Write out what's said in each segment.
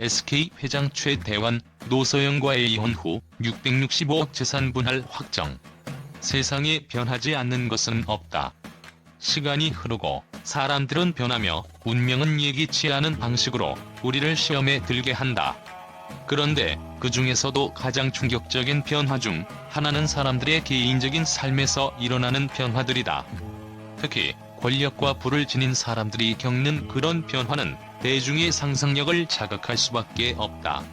SK 회장 최태원, 노소영과의 이혼 후 665억 재산 분할 확정. 세상에 변하지 않는 것은 없다. 시간이 흐르고 사람들은 변하며 운명은 예기치 않은 방식으로 우리를 시험에 들게 한다. 그런데 그 중에서도 가장 충격적인 변화 중 하나는 사람들의 개인적인 삶에서 일어나는 변화들이다. 특히 권력과 부를 지닌 사람들이 겪는 그런 변화는 대중의 상상력을 자극할 수밖에 없다.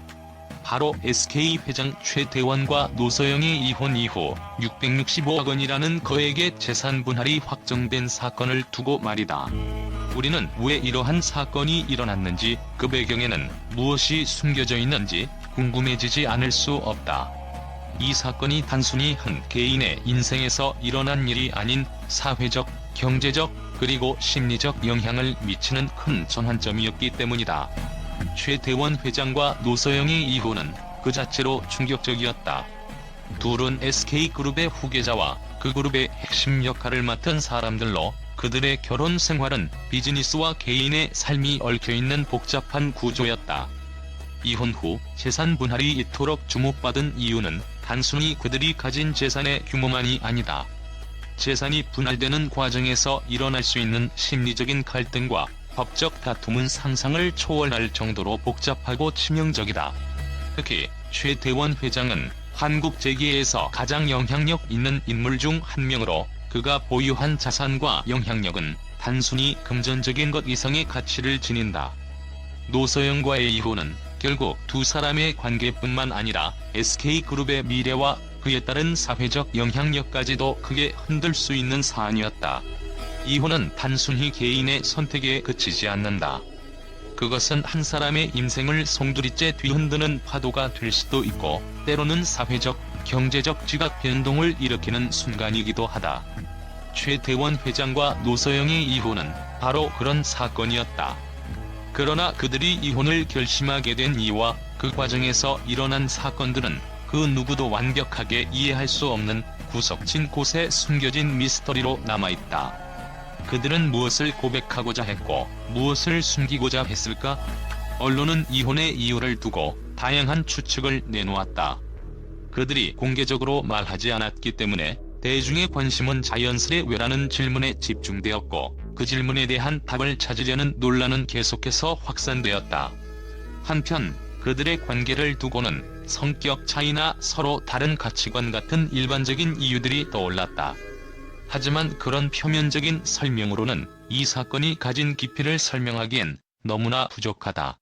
바로 SK 회장 최태원과 노소영의 이혼 이후 665억 원이라는 거액의 재산 분할이 확정된 사건을 두고 말이다. 우리는 왜 이러한 사건이 일어났는지, 그 배경에는 무엇이 숨겨져 있는지 궁금해지지 않을 수 없다. 이 사건이 단순히 한 개인의 인생에서 일어난 일이 아닌 사회적, 경제적, 그리고 심리적 영향을 미치는 큰 전환점이었기 때문이다. 최태원 회장과 노소영의 이혼은 그 자체로 충격적이었다. 둘은 SK그룹의 후계자와 그 그룹의 핵심 역할을 맡은 사람들로 그들의 결혼 생활은 비즈니스와 개인의 삶이 얽혀있는 복잡한 구조였다. 이혼 후 재산 분할이 이토록 주목받은 이유는 단순히 그들이 가진 재산의 규모만이 아니다. 재산이 분할되는 과정에서 일어날 수 있는 심리적인 갈등과 법적 다툼은 상상을 초월할 정도로 복잡하고 치명적이다. 특히 최태원 회장은 한국 재계에서 가장 영향력 있는 인물 중 한 명으로 그가 보유한 자산과 영향력은 단순히 금전적인 것 이상의 가치를 지닌다. 노소영과의 이혼은 결국 두 사람의 관계뿐만 아니라 SK그룹의 미래와 그에 따른 사회적 영향력까지도 크게 흔들 수 있는 사안이었다. 이혼은 단순히 개인의 선택에 그치지 않는다. 그것은 한 사람의 인생을 송두리째 뒤흔드는 파도가 될 수도 있고, 때로는 사회적, 경제적 지각 변동을 일으키는 순간이기도 하다. 최태원 회장과 노소영의 이혼은 바로 그런 사건이었다. 그러나 그들이 이혼을 결심하게 된 이유와 그 과정에서 일어난 사건들은 그 누구도 완벽하게 이해할 수 없는 구석진 곳에 숨겨진 미스터리로 남아있다. 그들은 무엇을 고백하고자 했고 무엇을 숨기고자 했을까? 언론은 이혼의 이유를 두고 다양한 추측을 내놓았다. 그들이 공개적으로 말하지 않았기 때문에 대중의 관심은 자연스레 왜라는 질문에 집중되었고, 그 질문에 대한 답을 찾으려는 논란은 계속해서 확산되었다. 한편 그들의 관계를 두고는 성격 차이나 서로 다른 가치관 같은 일반적인 이유들이 떠올랐다. 하지만 그런 표면적인 설명으로는 이 사건이 가진 깊이를 설명하기엔 너무나 부족하다.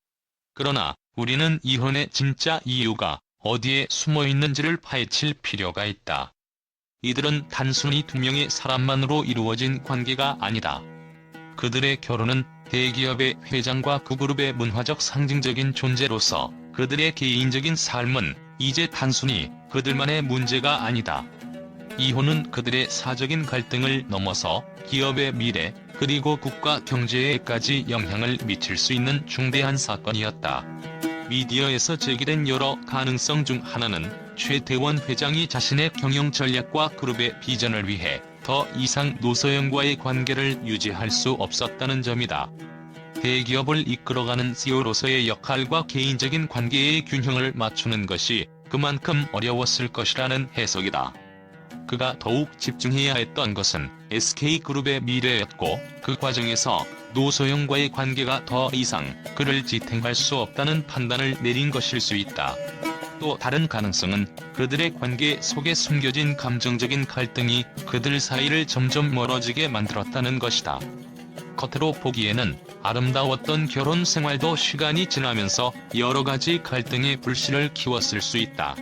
그러나 우리는 이혼의 진짜 이유가 어디에 숨어 있는지를 파헤칠 필요가 있다. 이들은 단순히 두 명의 사람만으로 이루어진 관계가 아니다. 그들의 결혼은 대기업의 회장과 그 그룹의 문화적 상징적인 존재로서 그들의 개인적인 삶은 이제 단순히 그들만의 문제가 아니다. 이혼은 그들의 사적인 갈등을 넘어서 기업의 미래, 그리고 국가 경제에까지 영향을 미칠 수 있는 중대한 사건이었다. 미디어에서 제기된 여러 가능성 중 하나는 최태원 회장이 자신의 경영 전략과 그룹의 비전을 위해 더 이상 노소영과의 관계를 유지할 수 없었다는 점이다. 대기업을 이끌어가는 CEO로서의 역할과 개인적인 관계의 균형을 맞추는 것이 그만큼 어려웠을 것이라는 해석이다. 그가 더욱 집중해야 했던 것은 SK그룹의 미래였고, 그 과정에서 노소영과의 관계가 더 이상 그를 지탱할 수 없다는 판단을 내린 것일 수 있다. 또 다른 가능성은 그들의 관계 속에 숨겨진 감정적인 갈등이 그들 사이를 점점 멀어지게 만들었다는 것이다. 겉으로 보기에는 아름다웠던 결혼 생활도 시간이 지나면서 여러 가지 갈등의 불씨를 키웠을 수 있다.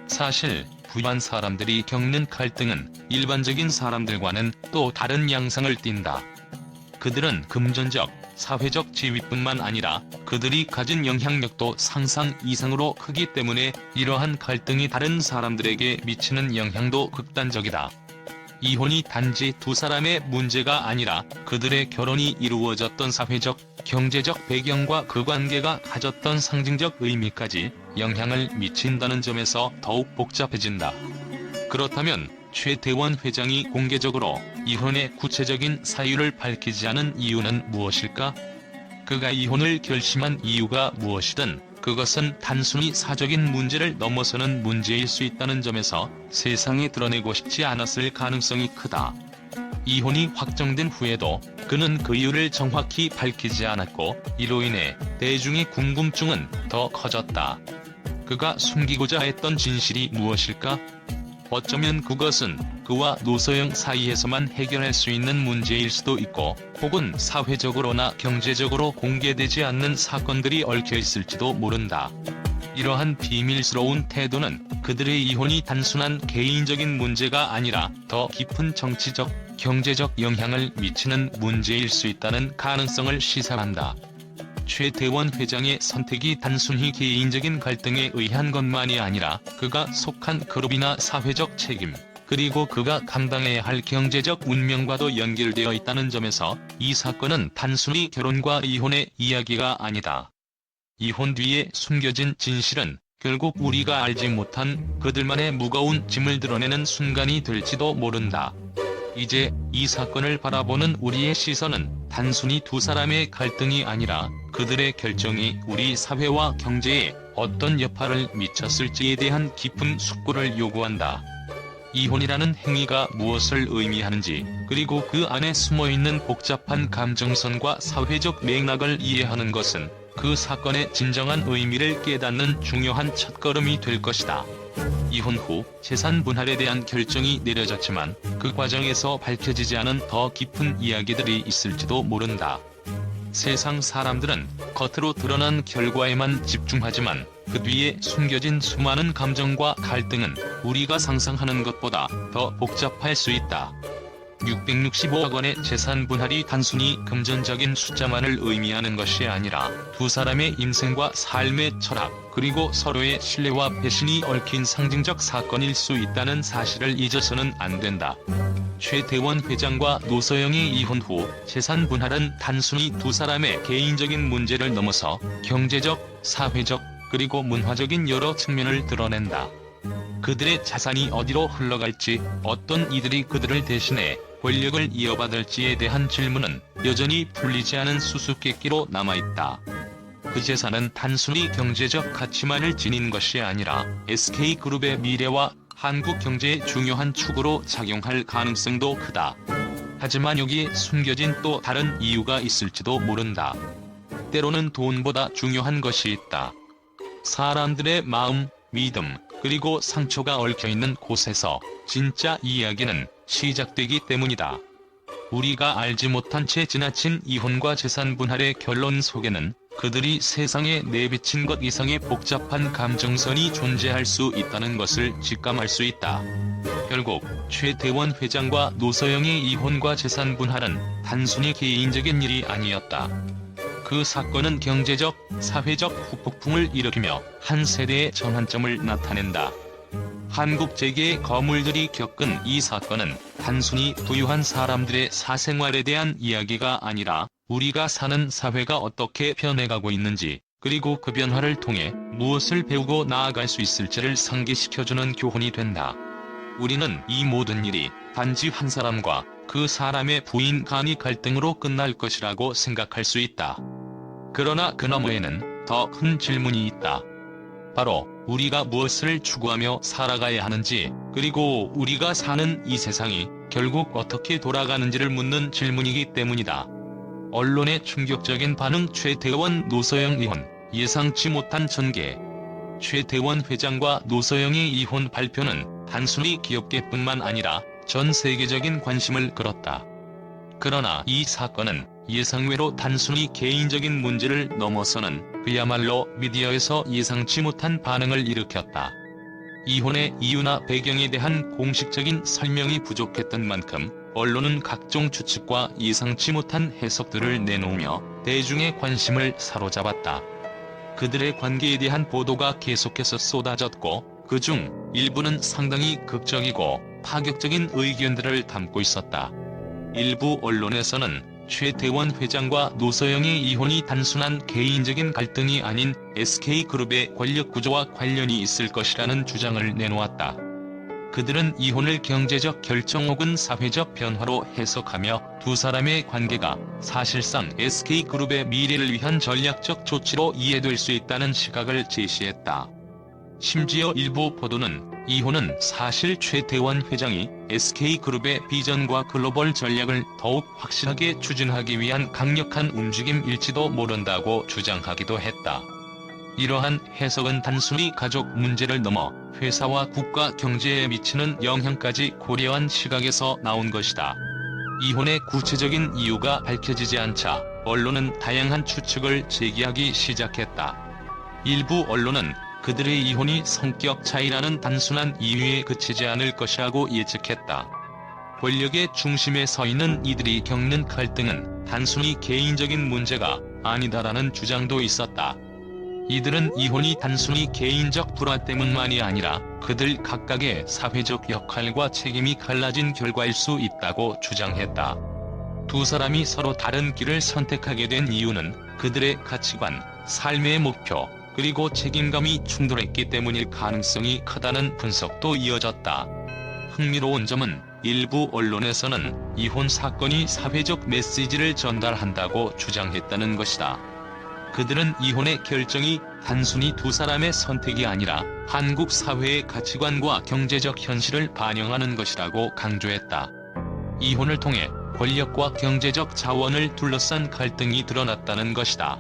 사실 부유한 사람들이 겪는 갈등은 일반적인 사람들과는 또 다른 양상을 띈다. 그들은 금전적, 사회적 지위뿐만 아니라 그들이 가진 영향력도 상상 이상으로 크기 때문에 이러한 갈등이 다른 사람들에게 미치는 영향도 극단적이다. 이혼이 단지 두 사람의 문제가 아니라 그들의 결혼이 이루어졌던 사회적, 경제적 배경과 그 관계가 가졌던 상징적 의미까지 영향을 미친다는 점에서 더욱 복잡해진다. 그렇다면 최태원 회장이 공개적으로 이혼의 구체적인 사유를 밝히지 않은 이유는 무엇일까? 그가 이혼을 결심한 이유가 무엇이든 그것은 단순히 사적인 문제를 넘어서는 문제일 수 있다는 점에서 세상에 드러내고 싶지 않았을 가능성이 크다. 이혼이 확정된 후에도 그는 그 이유를 정확히 밝히지 않았고, 이로 인해 대중의 궁금증은 더 커졌다. 그가 숨기고자 했던 진실이 무엇일까? 어쩌면 그것은 그와 노소영 사이에서만 해결할 수 있는 문제일 수도 있고, 혹은 사회적으로나 경제적으로 공개되지 않는 사건들이 얽혀 있을지도 모른다. 이러한 비밀스러운 태도는 그들의 이혼이 단순한 개인적인 문제가 아니라 더 깊은 정치적, 경제적 영향을 미치는 문제일 수 있다는 가능성을 시사한다. 최태원 회장의 선택이 단순히 개인적인 갈등에 의한 것만이 아니라 그가 속한 그룹이나 사회적 책임, 그리고 그가 감당해야 할 경제적 운명과도 연결되어 있다는 점에서 이 사건은 단순히 결혼과 이혼의 이야기가 아니다. 이혼 뒤에 숨겨진 진실은 결국 우리가 알지 못한 그들만의 무거운 짐을 드러내는 순간이 될지도 모른다. 이제 이 사건을 바라보는 우리의 시선은 단순히 두 사람의 갈등이 아니라 그들의 결정이 우리 사회와 경제에 어떤 여파를 미쳤을지에 대한 깊은 숙고를 요구한다. 이혼이라는 행위가 무엇을 의미하는지, 그리고 그 안에 숨어있는 복잡한 감정선과 사회적 맥락을 이해하는 것은 그 사건의 진정한 의미를 깨닫는 중요한 첫걸음이 될 것이다. 이혼 후 재산 분할에 대한 결정이 내려졌지만 그 과정에서 밝혀지지 않은 더 깊은 이야기들이 있을지도 모른다. 세상 사람들은 겉으로 드러난 결과에만 집중하지만 그 뒤에 숨겨진 수많은 감정과 갈등은 우리가 상상하는 것보다 더 복잡할 수 있다. 665억 원의 재산 분할이 단순히 금전적인 숫자만을 의미하는 것이 아니라 두 사람의 인생과 삶의 철학, 그리고 서로의 신뢰와 배신이 얽힌 상징적 사건일 수 있다는 사실을 잊어서는 안 된다. 최태원 회장과 노소영의 이혼 후 재산 분할은 단순히 두 사람의 개인적인 문제를 넘어서 경제적, 사회적, 그리고 문화적인 여러 측면을 드러낸다. 그들의 자산이 어디로 흘러갈지, 어떤 이들이 그들을 대신해 권력을 이어받을지에 대한 질문은 여전히 풀리지 않은 수수께끼로 남아있다. 그 재산은 단순히 경제적 가치만을 지닌 것이 아니라 SK그룹의 미래와 한국 경제의 중요한 축으로 작용할 가능성도 크다. 하지만 여기에 숨겨진 또 다른 이유가 있을지도 모른다. 때로는 돈보다 중요한 것이 있다. 사람들의 마음, 믿음, 그리고 상처가 얽혀있는 곳에서 진짜 이야기는 시작되기 때문이다. 우리가 알지 못한 채 지나친 이혼과 재산 분할의 결론 속에는 그들이 세상에 내비친 것 이상의 복잡한 감정선이 존재할 수 있다는 것을 직감할 수 있다. 결국 최태원 회장과 노소영의 이혼과 재산 분할은 단순히 개인적인 일이 아니었다. 그 사건은 경제적, 사회적 후폭풍을 일으키며 한 세대의 전환점을 나타낸다. 한국 재계의 거물들이 겪은 이 사건은 단순히 부유한 사람들의 사생활에 대한 이야기가 아니라 우리가 사는 사회가 어떻게 변해가고 있는지, 그리고 그 변화를 통해 무엇을 배우고 나아갈 수 있을지를 상기시켜주는 교훈이 된다. 우리는 이 모든 일이 단지 한 사람과 그 사람의 부인 간의 갈등으로 끝날 것이라고 생각할 수 있다. 그러나 그 너머에는 더 큰 질문이 있다. 바로 우리가 무엇을 추구하며 살아가야 하는지, 그리고 우리가 사는 이 세상이 결국 어떻게 돌아가는지를 묻는 질문이기 때문이다. 언론의 충격적인 반응. 최태원 노소영 이혼, 예상치 못한 전개. 최태원 회장과 노소영의 이혼 발표는 단순히 기업계뿐만 아니라 전 세계적인 관심을 끌었다. 그러나 이 사건은 예상외로 단순히 개인적인 문제를 넘어서는 그야말로 미디어에서 예상치 못한 반응을 일으켰다. 이혼의 이유나 배경에 대한 공식적인 설명이 부족했던 만큼 언론은 각종 추측과 예상치 못한 해석들을 내놓으며 대중의 관심을 사로잡았다. 그들의 관계에 대한 보도가 계속해서 쏟아졌고, 그중 일부는 상당히 극적이고 파격적인 의견들을 담고 있었다. 일부 언론에서는 최태원 회장과 노소영의 이혼이 단순한 개인적인 갈등이 아닌 SK그룹의 권력 구조와 관련이 있을 것이라는 주장을 내놓았다. 그들은 이혼을 경제적 결정 혹은 사회적 변화로 해석하며 두 사람의 관계가 사실상 SK그룹의 미래를 위한 전략적 조치로 이해될 수 있다는 시각을 제시했다. 심지어 일부 보도는 이혼은 사실 최태원 회장이 SK그룹의 비전과 글로벌 전략을 더욱 확실하게 추진하기 위한 강력한 움직임일지도 모른다고 주장하기도 했다. 이러한 해석은 단순히 가족 문제를 넘어 회사와 국가 경제에 미치는 영향까지 고려한 시각에서 나온 것이다. 이혼의 구체적인 이유가 밝혀지지 않자 언론은 다양한 추측을 제기하기 시작했다. 일부 언론은 그들의 이혼이 성격 차이라는 단순한 이유에 그치지 않을 것이라고 예측했다. 권력의 중심에 서 있는 이들이 겪는 갈등은 단순히 개인적인 문제가 아니다라는 주장도 있었다. 이들은 이혼이 단순히 개인적 불화 때문만이 아니라 그들 각각의 사회적 역할과 책임이 갈라진 결과일 수 있다고 주장했다. 두 사람이 서로 다른 길을 선택하게 된 이유는 그들의 가치관, 삶의 목표, 그리고 책임감이 충돌했기 때문일 가능성이 크다는 분석도 이어졌다. 흥미로운 점은 일부 언론에서는 이혼 사건이 사회적 메시지를 전달한다고 주장했다는 것이다. 그들은 이혼의 결정이 단순히 두 사람의 선택이 아니라 한국 사회의 가치관과 경제적 현실을 반영하는 것이라고 강조했다. 이혼을 통해 권력과 경제적 자원을 둘러싼 갈등이 드러났다는 것이다.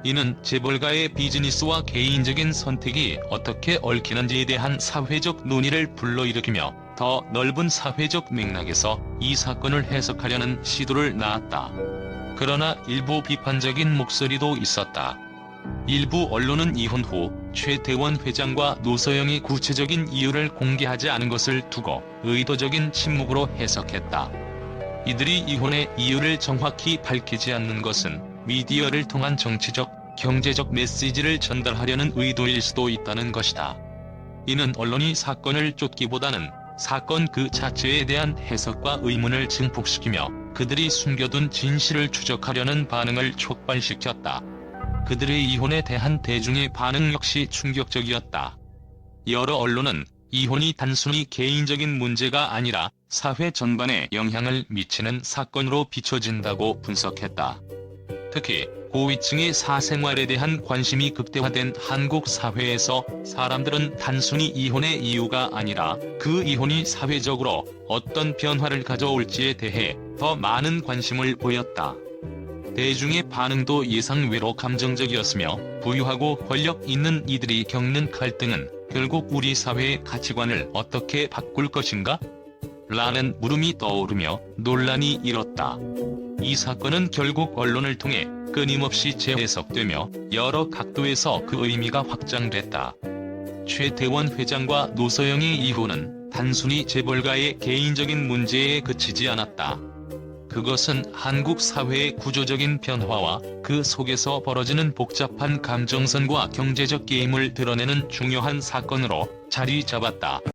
이는 재벌가의 비즈니스와 개인적인 선택이 어떻게 얽히는지에 대한 사회적 논의를 불러일으키며 더 넓은 사회적 맥락에서 이 사건을 해석하려는 시도를 낳았다. 그러나 일부 비판적인 목소리도 있었다. 일부 언론은 이혼 후 최태원 회장과 노서영이 구체적인 이유를 공개하지 않은 것을 두고 의도적인 침묵으로 해석했다. 이들이 이혼의 이유를 정확히 밝히지 않는 것은 미디어를 통한 정치적, 경제적 메시지를 전달하려는 의도일 수도 있다는 것이다. 이는 언론이 사건을 쫓기보다는 사건 그 자체에 대한 해석과 의문을 증폭시키며 그들이 숨겨둔 진실을 추적하려는 반응을 촉발시켰다. 그들의 이혼에 대한 대중의 반응 역시 충격적이었다. 여러 언론은 이혼이 단순히 개인적인 문제가 아니라 사회 전반에 영향을 미치는 사건으로 비춰진다고 분석했다. 특히 고위층의 사생활에 대한 관심이 극대화된 한국 사회에서 사람들은 단순히 이혼의 이유가 아니라 그 이혼이 사회적으로 어떤 변화를 가져올지에 대해 더 많은 관심을 보였다. 대중의 반응도 예상외로 감정적이었으며 부유하고 권력 있는 이들이 겪는 갈등은 결국 우리 사회의 가치관을 어떻게 바꿀 것인가? 라는 물음이 떠오르며 논란이 일었다. 이 사건은 결국 언론을 통해 끊임없이 재해석되며 여러 각도에서 그 의미가 확장됐다. 최태원 회장과 노서영의 이혼은 단순히 재벌가의 개인적인 문제에 그치지 않았다. 그것은 한국 사회의 구조적인 변화와 그 속에서 벌어지는 복잡한 감정선과 경제적 게임을 드러내는 중요한 사건으로 자리 잡았다.